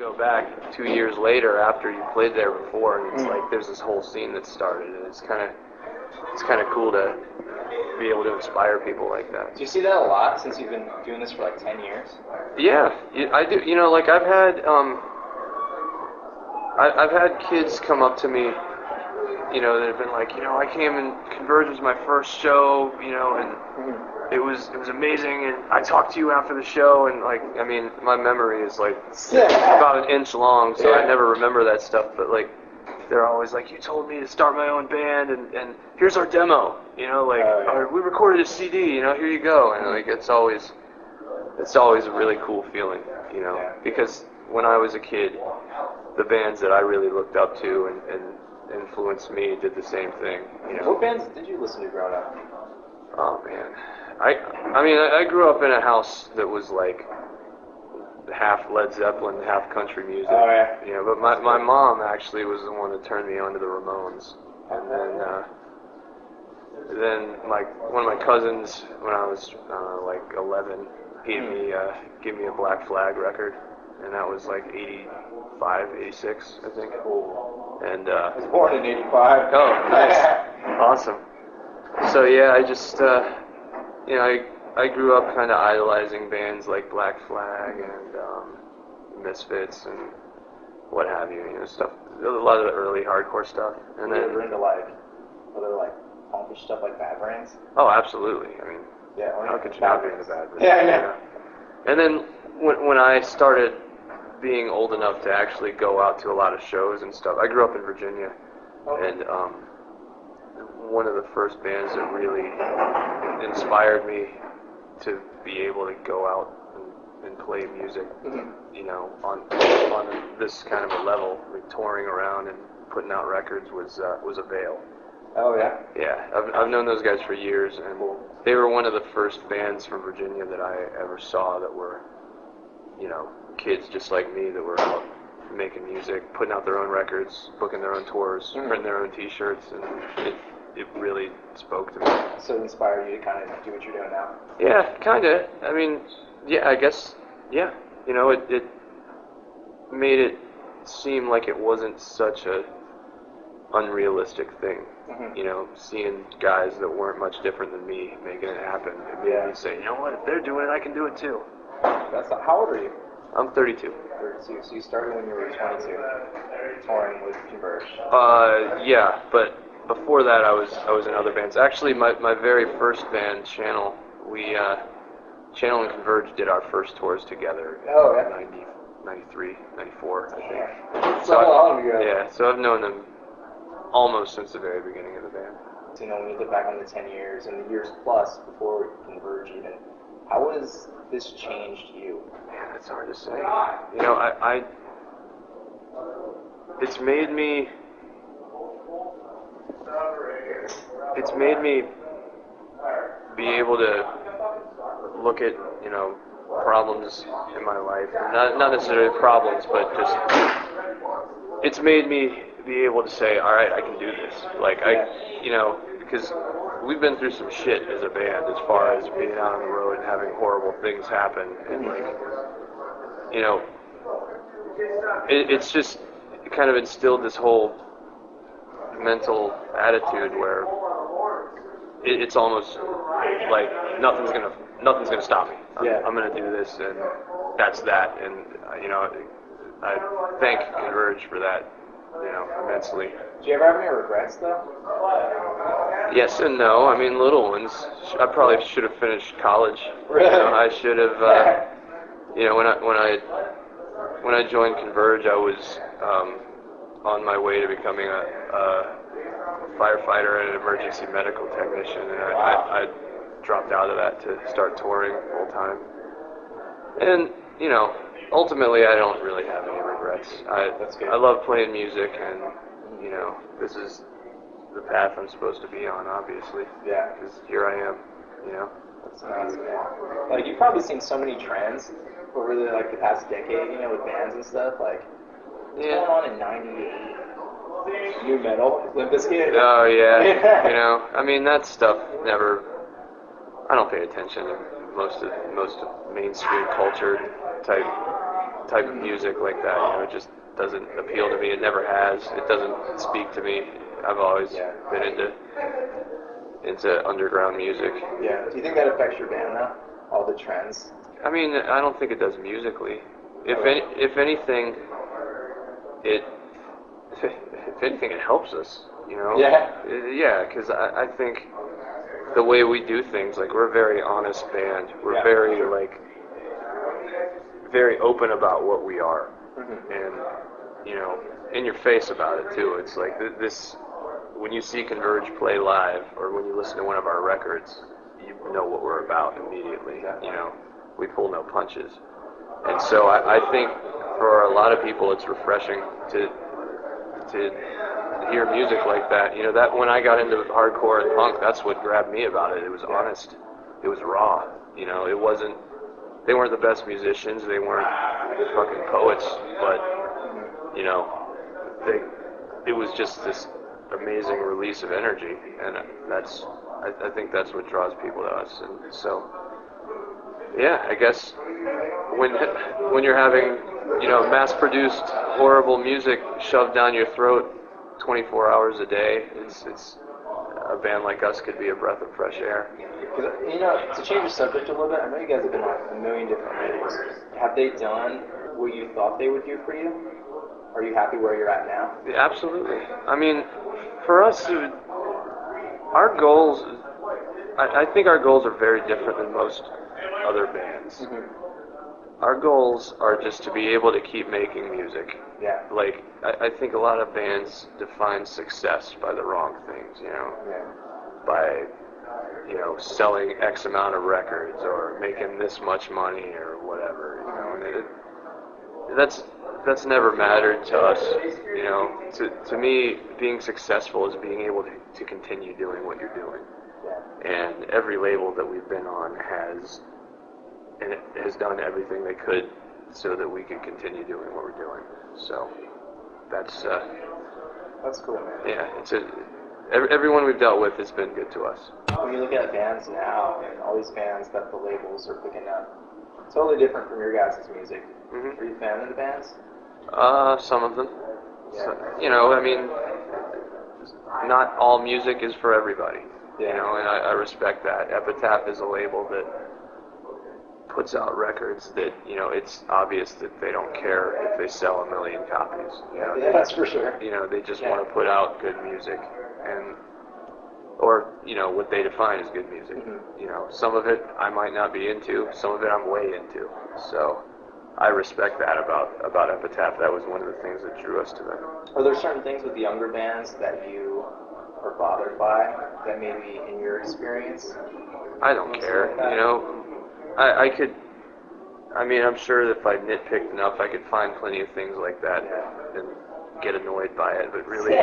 go back 2 years later after you played there before, and it's like there's this whole scene that started, and it's kind of cool to be able to inspire people like that. Do you see that a lot since you've been doing this for like 10 years? Yeah, I do. You know, like I've had kids come up to me, you know, that have been like, you know, I came and Converge was my first show, you know, and it was amazing, and I talked to you after the show, and like, I mean, my memory is like about an inch long, so I never remember that stuff, but like, they're always like, you told me to start my own band, and here's our demo, you know, like, or we recorded a CD, you know, here you go, and like, it's always a really cool feeling, you know, because when I was a kid, the bands that I really looked up to and influenced me did the same thing, you know. What bands did you listen to growing up? Oh man, I grew up in a house that was like half Led Zeppelin, half country music. Oh yeah. You know, but my mom actually was the one that turned me on to the Ramones, and then one of my cousins, when I was like 11, gave me a Black Flag record, and that was like 85, 86, I think. And I was born in 85. Oh, nice. Awesome. So yeah, I just you know, I grew up kind of idolizing bands like Black Flag and Misfits and what have you, you know, stuff, a lot of the early hardcore stuff. And then you were into like other like punkish stuff like Bad Brains? Oh, absolutely. I mean, how could you not be into Bad Brains? Yeah, I know. You know? And then when I started being old enough to actually go out to a lot of shows and stuff, I grew up in Virginia, and one of the first bands that really inspired me to be able to go out and play music, you know, on this kind of a level, like touring around and putting out records was Avail. Oh yeah. Yeah, I've known those guys for years, and they were one of the first bands from Virginia that I ever saw that were, you know, kids just like me that were out making music, putting out their own records, booking their own tours, printing their own T-shirts, and it really spoke to me. So it inspired you to kind of do what you're doing now? Yeah, kind of. I mean, yeah, I guess, yeah. You know, it made it seem like it wasn't such a unrealistic thing. You know, seeing guys that weren't much different than me making it happen. It made me say, you know what, if they're doing it, I can do it too. How old are you? I'm 32. 32. So you started when you were 22, touring with Converge. Yeah, but before that, I was in other bands. Actually, my very first band, Channel, Channel and Converge did our first tours together. Oh, yeah. 93, 94, I think. So long ago. Yeah, so I've known them almost since the very beginning of the band. So, you know, when you look back on the 10 years and the years plus before Converge even, how has this changed you? Man, that's hard to say. You know, it's made me be able to look at, you know, problems in my life. Not necessarily problems, but just, it's made me be able to say, all right, I can do this. Like, you know, because we've been through some shit as a band as far as being out on the road and having horrible things happen. And, like, you know, it's just kind of instilled this whole mental attitude where it's almost like nothing's gonna stop me. I'm gonna do this, and that's that. And you know, I thank Converge for that, you know, immensely. Do you ever have any regrets though? Yes and no. I mean, little ones. I probably should have finished college. Really? You know, I should have. You know, when I joined Converge, I was on my way to becoming a firefighter and an emergency medical technician, and I dropped out of that to start touring full time. And you know, ultimately, I don't really have any regrets. I love playing music, and you know, this is the path I'm supposed to be on, obviously. Yeah. Because here I am, you know. That's amazing. Like, you've probably seen so many trends over the past decade, you know, with bands and stuff. Like, what's going on in '98? New metal, Limp Bizkit. Oh yeah. You know, I mean, that stuff never. I don't pay attention to most of mainstream culture type type of music like that. You know, it just doesn't appeal to me. It never has. It doesn't speak to me. I've always been into underground music. Yeah. Do you think that affects your band though? All the trends? I mean, I don't think it does musically. If anything, it helps us. You know? Yeah, because I think the way we do things, like, we're a very honest band. We're very open about what we are, and, you know, in your face about it too. It's like this, when you see Converge play live, or when you listen to one of our records, you know what we're about immediately. You know, we pull no punches. And so I think for a lot of people it's refreshing to hear music like that. You know, that when I got into hardcore and punk, that's what grabbed me about it. It was honest. It was raw. You know, it wasn't, they weren't the best musicians, they weren't fucking poets, but, you know, it was just this amazing release of energy, and I think that's what draws people to us. And so, yeah, I guess when you're having, you know, mass-produced horrible music shoved down your throat 24 hours a day, it's a band like us could be a breath of fresh air. You know, to change the subject a little bit, I know you guys have been on a million different labels. Have they done what you thought they would do for you? Are you happy where you're at now? Yeah, absolutely. I mean, for us, our goals, I think our goals are very different than most other bands. Our goals are just to be able to keep making music. Yeah. Like, I think a lot of bands define success by the wrong things, you know? Yeah. By, you know, selling X amount of records or making this much money or whatever, you know? And that's never mattered to us, you know? To me, being successful is being able to continue doing what you're doing. Yeah. And every label that we've been on has done everything they could so that we could continue doing what we're doing. So that's cool, man. Yeah, everyone we've dealt with has been good to us. When you look at bands now, and all these bands that the labels are picking up, totally different from your guys' music. Are you a fan of the bands? Some of them. Yeah. So, you know, I mean, not all music is for everybody. Yeah. You know, and I respect that. Epitaph is a label that puts out records that, you know, it's obvious that they don't care if they sell 1 million copies. You know, that's for sure. You know, they just want to put out good music, or, you know, what they define as good music. You know, some of it I might not be into, some of it I'm way into. So I respect that about Epitaph. That was one of the things that drew us to them. Are there certain things with younger bands that you are bothered by, that maybe in your experience? I don't care, you know. I'm sure if I nitpicked enough, I could find plenty of things like that and get annoyed by it, but really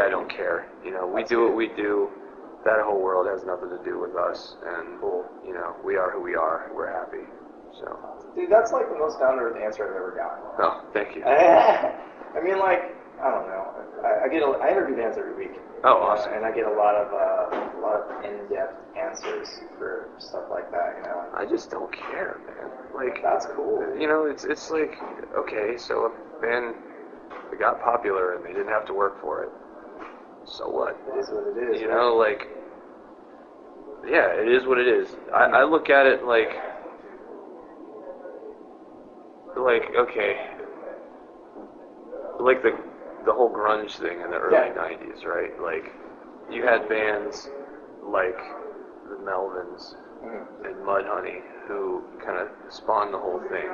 I don't care. You know, we do what we do. That whole world has nothing to do with us, and, you know, we are who we are. We're happy, so. Dude, that's like the most down-to-earth answer I've ever gotten. Oh, thank you. I mean, like, I don't know. I interview bands every week. Oh, awesome. And I get a lot of in-depth answers for stuff like that, you know. I just don't care, man. Like, that's cool. You know, it's like, okay, so a band got popular and they didn't have to work for it. So what? It is what it is. You know, like, yeah, it is what it is. I look at it like, okay, like the whole grunge thing in the early 90s, right? Like, you had bands like the Melvins and Mudhoney who kind of spawned the whole thing,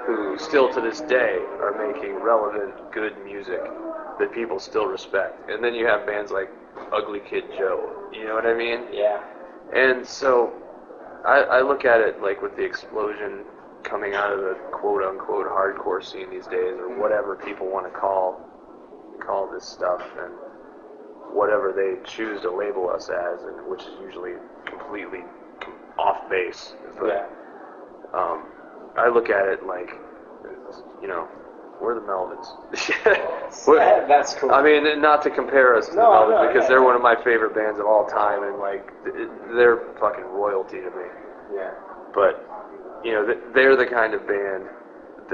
who still to this day are making relevant, good music that people still respect. And then you have bands like Ugly Kid Joe, you know what I mean? Yeah. And so I look at it like with the explosion coming out of the quote-unquote hardcore scene these days, or whatever people want to call this stuff, and whatever they choose to label us as, and which is usually completely off base. But I look at it like, you know, we're the Melvins. That's cool. I mean, not to compare us to the Melvins, because they're one of my favorite bands of all time, and like, they're fucking royalty to me. Yeah. But, you know, they're the kind of band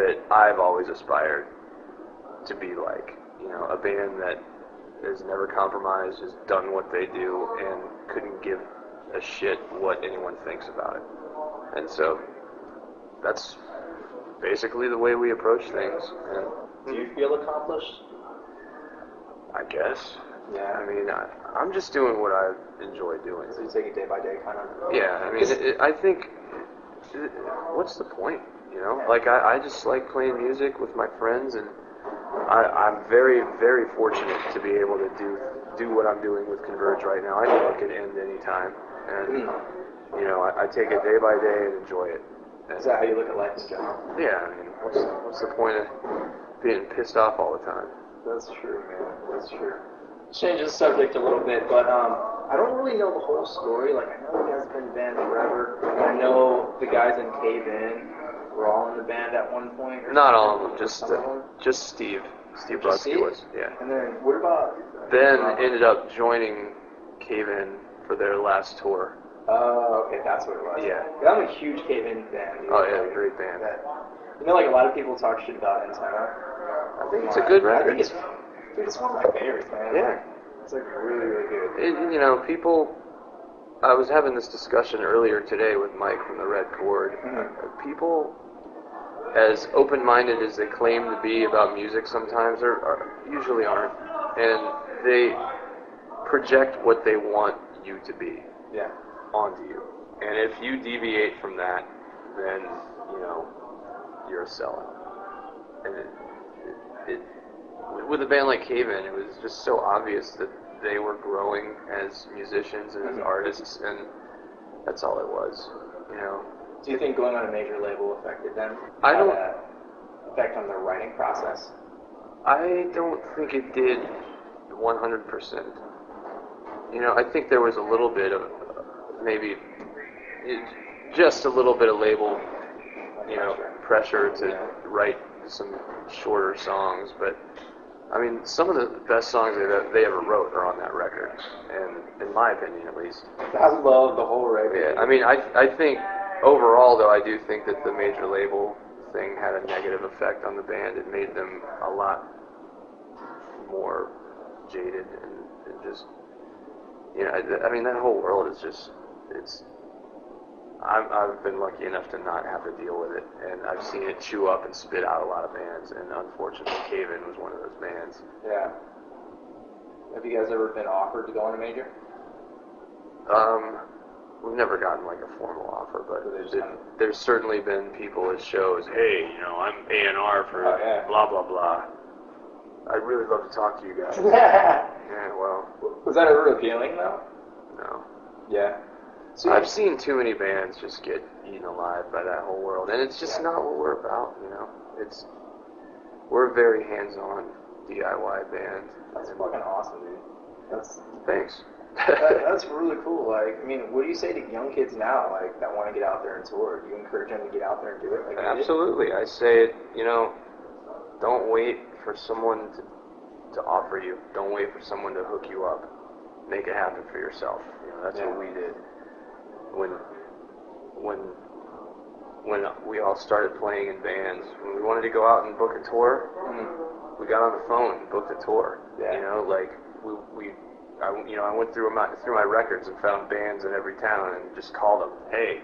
that I've always aspired to be like. You know, a band that has never compromised, has done what they do, and couldn't give a shit what anyone thinks about it. And so that's basically the way we approach things. And do you feel accomplished? I guess. Yeah. I mean, I'm just doing what I enjoy doing. So you take it day by day, kind of. Yeah. I mean, I think, what's the point? You know, like I just like playing music with my friends, and I'm very, very fortunate to be able to do what I'm doing with Converge right now. I know it can end any time, and you know, I take it day by day and enjoy it. And is that how you look at life in general? yeah, I mean, what's the point of being pissed off all the time? That's true, man. That's true. Change the subject a little bit, but I don't really know the whole story. Like, I know you guys have been in the band forever. I know the guys in Cave In were all in the band at one point. Or Not all of them, just Steve. Steve Just Brodsky Steve? was, yeah. And then what about Ben ended up joining Cave In for their last tour. Oh, okay, that's what it was. Yeah. I'm a huge Cave In fan, dude. Oh yeah, great band. You know, like a lot of people talk shit about Antenna. I think it's a good record. Dude, it's one of my favorites, man. Yeah. Like, it's like really, really good. You know, people. I was having this discussion earlier today with Mike from the Red Chord. People, as open-minded as they claim to be about music, sometimes usually aren't, and they project what they want you to be onto you. And if you deviate from that, then you know you're a sellout. And with a band like Cave In, it was just so obvious that they were growing as musicians and as artists, and that's all it was, you know. Do you think going on a major label affected them? I don't. Effect on their writing process? I don't think it did 100%. You know, I think there was a little bit of just a little bit of label, you know, pressure to write some shorter songs, but I mean, some of the best songs they ever wrote are on that record, and in my opinion, at least. I love the whole record. Yeah, I mean, I think overall, though, I do think that the major label thing had a negative effect on the band. It made them a lot more jaded and just, you know, I mean, that whole world is just, I've been lucky enough to not have to deal with it, and I've seen it chew up and spit out a lot of bands, and unfortunately Cave In was one of those bands. Yeah. Have you guys ever been offered to go on a major? We've never gotten like a formal offer, but there's certainly been people at shows, hey, you know, I'm A&R for blah, blah, blah. I'd really love to talk to you guys. Yeah, well. Was that ever appealing, though? No. Yeah. So I've seen too many bands just get eaten alive by that whole world, and it's just not what we're about, you know. We're a very hands-on DIY band. That's fucking awesome, dude. Thanks. That's really cool. Like, I mean, what do you say to young kids now, like, that want to get out there and tour? Do you encourage them to get out there and do it? Like, absolutely. I say, you know, don't wait for someone to offer you. Don't wait for someone to hook you up. Make it happen for yourself. You know, that's what we did. When we all started playing in bands, when we wanted to go out and book a tour, we got on the phone and booked a tour. Yeah. You know, like I went through my records and found bands in every town and just called them. Hey,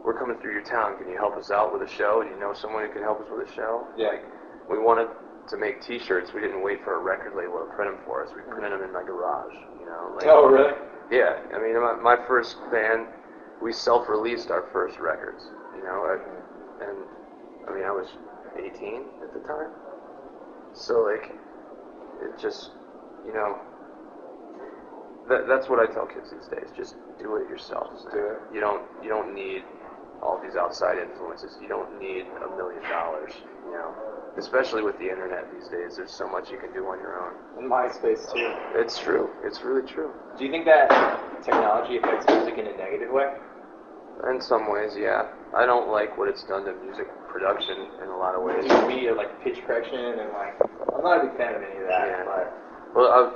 we're coming through your town. Can you help us out with a show? Do you know someone who can help us with a show? Yeah. Like, we wanted to make T-shirts. We didn't wait for a record label to print them for us. We printed them in my garage. You know. Like, oh, really? Yeah. I mean, my first band, we self-released our first records. You know, I was 18 at the time. So like, it just, you know, that's what I tell kids these days. Just do it yourself. Do it. You don't need all these outside influences. You don't need $1 million. You know, especially with the internet these days. There's so much you can do on your own. And MySpace too. It's true. It's really true. Do you think that technology affects music in a negative way? In some ways, yeah. I don't like what it's done to music production in a lot of ways. Media, like pitch correction, and like, I'm not a big fan of any of that. Yeah. But well,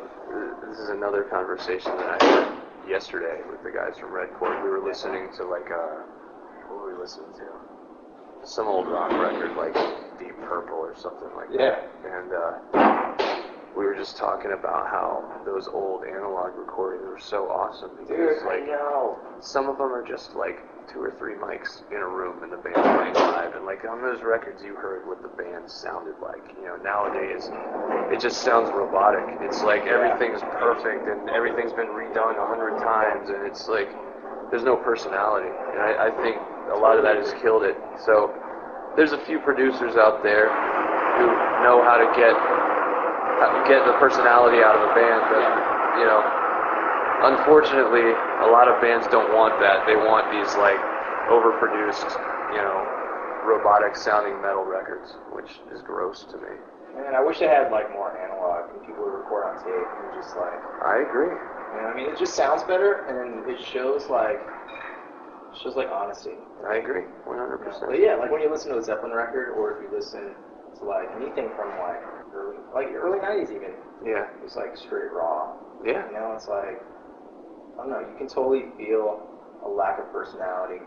this is another conversation that I had yesterday with the guys from Red Chord. We were listening to what were we listening to? some old rock record like Deep Purple or something like Yeah. that. And we were just talking about how those old analog recordings were so awesome because Dude, like I know. some of them are just like 2 or 3 mics in a room and the band playing live, and like on those records you heard what the band sounded like. You know, nowadays it just sounds robotic. It's like everything's perfect and everything's been redone 100 times, and it's like there's no personality, and I think a lot of that has killed it. So there's a few producers out there who know how to get the personality out of a band, but you know, unfortunately, a lot of bands don't want that. They want these like overproduced, you know, robotic sounding metal records, which is gross to me. Man, I wish they had like more analog and people would record on tape and just like. I agree. You know, I mean, it just sounds better and it shows like honesty. I agree, 100%. But yeah, like when you listen to a Zeppelin record, or if you listen to like anything from like early 90s even. Yeah. It's like straight raw. Yeah. You know, it's like, I don't know, you can totally feel a lack of personality.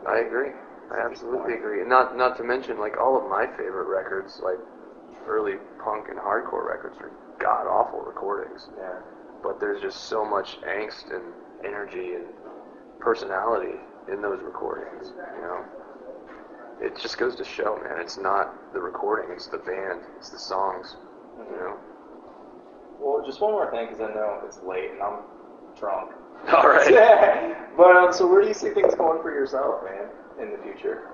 I agree. I absolutely agree. And not to mention, like, all of my favorite records, like early punk and hardcore records, are god-awful recordings. Yeah. But there's just so much angst and energy and personality in those recordings, you know. It just goes to show, man, it's not the recording, it's the band, it's the songs, you know. Well, just one more thing, because I know it's late and I'm drunk. All right. But, so where do you see things going for yourself, man, in the future?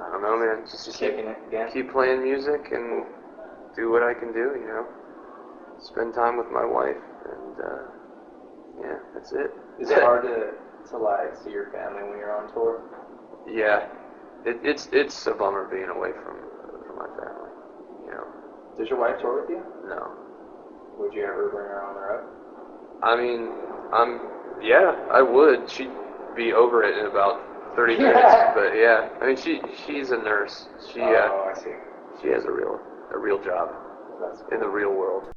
I don't know, man. Just kicking it again? Keep playing music and do what I can do, you know. Spend time with my wife, and, yeah, that's it. Is it hard to like, see your family when you're on tour? Yeah. It's a bummer being away from my family, you know. Does your wife tour with you? No. Would you ever bring her on the road? I mean, yeah, I would. She'd be over it in about 30 minutes, but yeah. I mean, she's a nurse. Oh, I see. She has a real job in the real world.